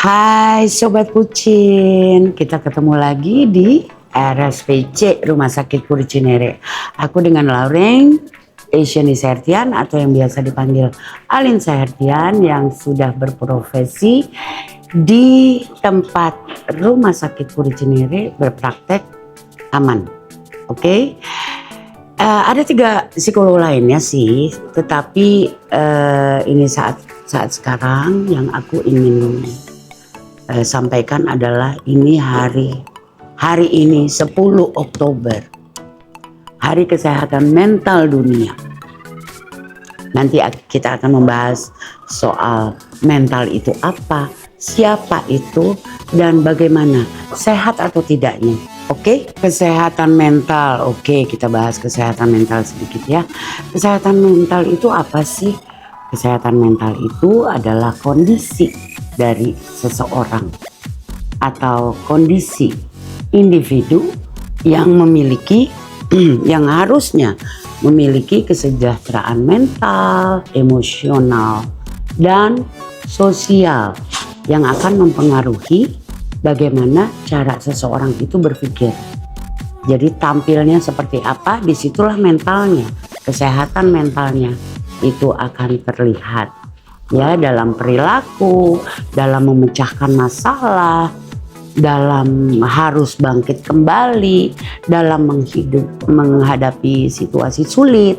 Hai Sobat Kucin, kita ketemu lagi di RSPC Rumah Sakit Puri Cinere. Aku dengan Lauren Asiani Sehertian atau yang biasa dipanggil Alin Sehertian yang sudah berprofesi di tempat Rumah Sakit Puri Cinere berpraktek aman. Oke. Ada 3 psikolog lainnya sih, tetapi ini saat sekarang yang aku ingin sampaikan adalah ini hari ini 10 Oktober, Hari Kesehatan Mental Dunia. Nanti kita akan membahas soal mental itu apa, siapa itu, dan bagaimana sehat atau tidaknya. Oke, kesehatan mental. Oke, kita bahas kesehatan mental sedikit ya. Kesehatan mental itu apa sih? Kesehatan mental itu adalah kondisi dari seseorang atau kondisi individu yang memiliki yang harusnya memiliki kesejahteraan mental, emosional, dan sosial yang akan mempengaruhi bagaimana cara seseorang itu berpikir. Jadi tampilnya seperti apa, disitulah mentalnya, kesehatan mentalnya itu akan terlihat ya dalam perilaku, dalam memecahkan masalah, dalam harus bangkit kembali, dalam menghadapi situasi sulit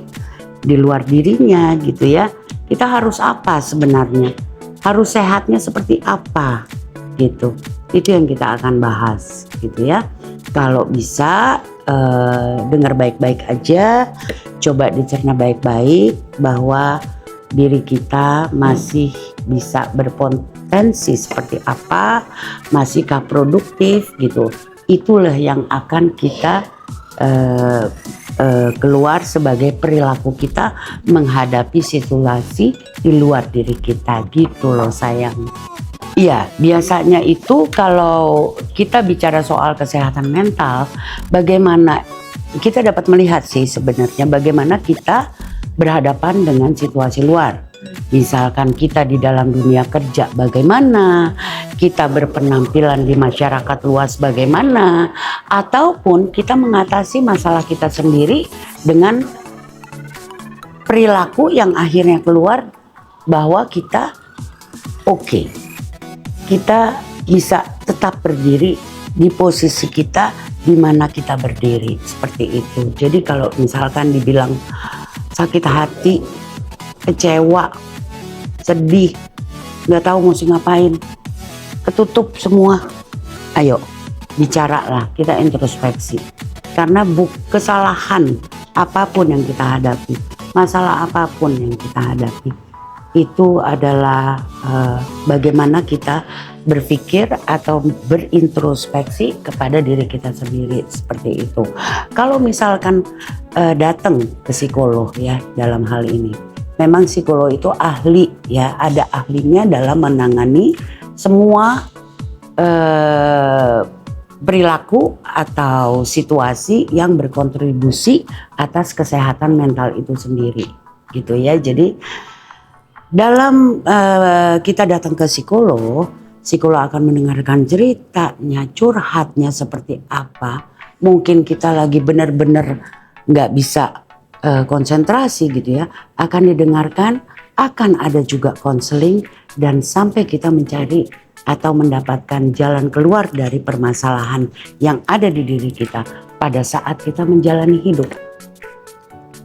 di luar dirinya gitu ya. Kita harus apa sebenarnya? Harus sehatnya seperti apa gitu. Itu yang kita akan bahas gitu ya. Kalau bisa dengar baik-baik aja, coba dicerna baik-baik bahwa diri kita masih bisa berpotensi seperti apa, masihkah produktif gitu. Itulah yang akan kita keluar sebagai perilaku kita menghadapi situasi di luar diri kita gitu loh sayang. Iya, biasanya itu kalau kita bicara soal kesehatan mental, bagaimana kita dapat melihat sih sebenarnya bagaimana kita berhadapan dengan situasi luar. Misalkan kita di dalam dunia kerja bagaimana, kita berpenampilan di masyarakat luas bagaimana, ataupun kita mengatasi masalah kita sendiri dengan perilaku yang akhirnya keluar bahwa kita oke. Kita bisa tetap berdiri di posisi kita di mana kita berdiri seperti itu. Jadi kalau misalkan dibilang sakit hati, kecewa, sedih, nggak tahu mesti ngapain, ketutup semua, ayo bicaralah, kita introspeksi. Karena kesalahan apapun yang kita hadapi, masalah apapun yang kita hadapi, itu adalah bagaimana kita berpikir atau berintrospeksi kepada diri kita sendiri seperti itu. Kalau misalkan datang ke psikolog ya dalam hal ini, memang psikolog itu ahli ya, ada ahlinya dalam menangani semua perilaku atau situasi yang berkontribusi atas kesehatan mental itu sendiri gitu ya. Jadi dalam kita datang ke psikolog akan mendengarkan ceritanya, curhatnya seperti apa. Mungkin kita lagi benar-benar nggak bisa konsentrasi gitu ya, akan didengarkan, akan ada juga konseling dan sampai kita mencari atau mendapatkan jalan keluar dari permasalahan yang ada di diri kita pada saat kita menjalani hidup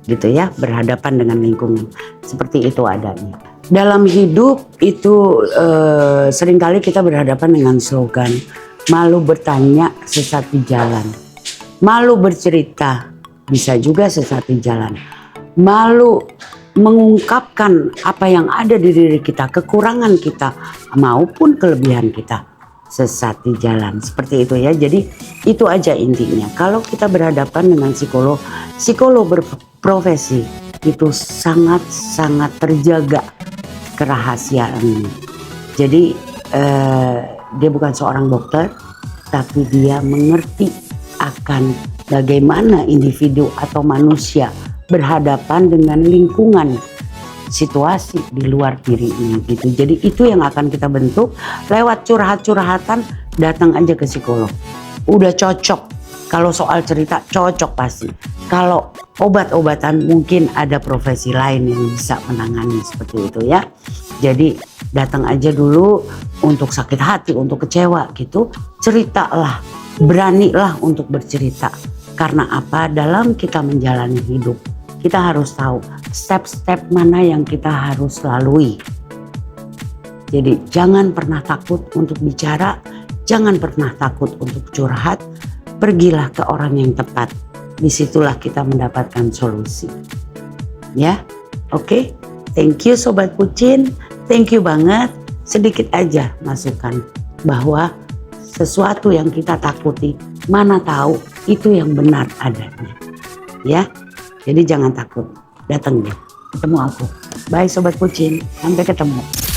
gitu ya, berhadapan dengan lingkungan. Seperti itu adanya. Dalam hidup itu seringkali kita berhadapan dengan slogan malu bertanya sesat di jalan, malu bercerita bisa juga sesat di jalan, malu mengungkapkan apa yang ada di diri kita, kekurangan kita maupun kelebihan kita, sesat di jalan seperti itu ya. Jadi itu aja intinya. Kalau kita berhadapan dengan psikolog berprofesi itu sangat terjaga kerahasiaannya. Jadi dia bukan seorang dokter, tapi dia mengerti akan bagaimana individu atau manusia berhadapan dengan lingkungan situasi di luar diri ini gitu. Jadi itu yang akan kita bentuk lewat curhat-curhatan, datang aja ke psikolog. Udah cocok. Kalau soal cerita cocok pasti. Kalau obat-obatan mungkin ada profesi lain yang bisa menangani seperti itu ya. Jadi datang aja dulu untuk sakit hati, untuk kecewa gitu. Ceritalah, beranilah untuk bercerita. Karena apa? Dalam kita menjalani hidup, kita harus tahu step-step mana yang kita harus lalui. Jadi jangan pernah takut untuk bicara, jangan pernah takut untuk curhat. Pergilah ke orang yang tepat. Disitulah kita mendapatkan solusi. Ya, oke. Thank you Sobat Pucin. Thank you banget. Sedikit aja masukan bahwa sesuatu yang kita takuti, mana tahu itu yang benar adanya. Ya, jadi jangan takut. Datang deh, ketemu aku. Bye Sobat Pucin. Sampai ketemu.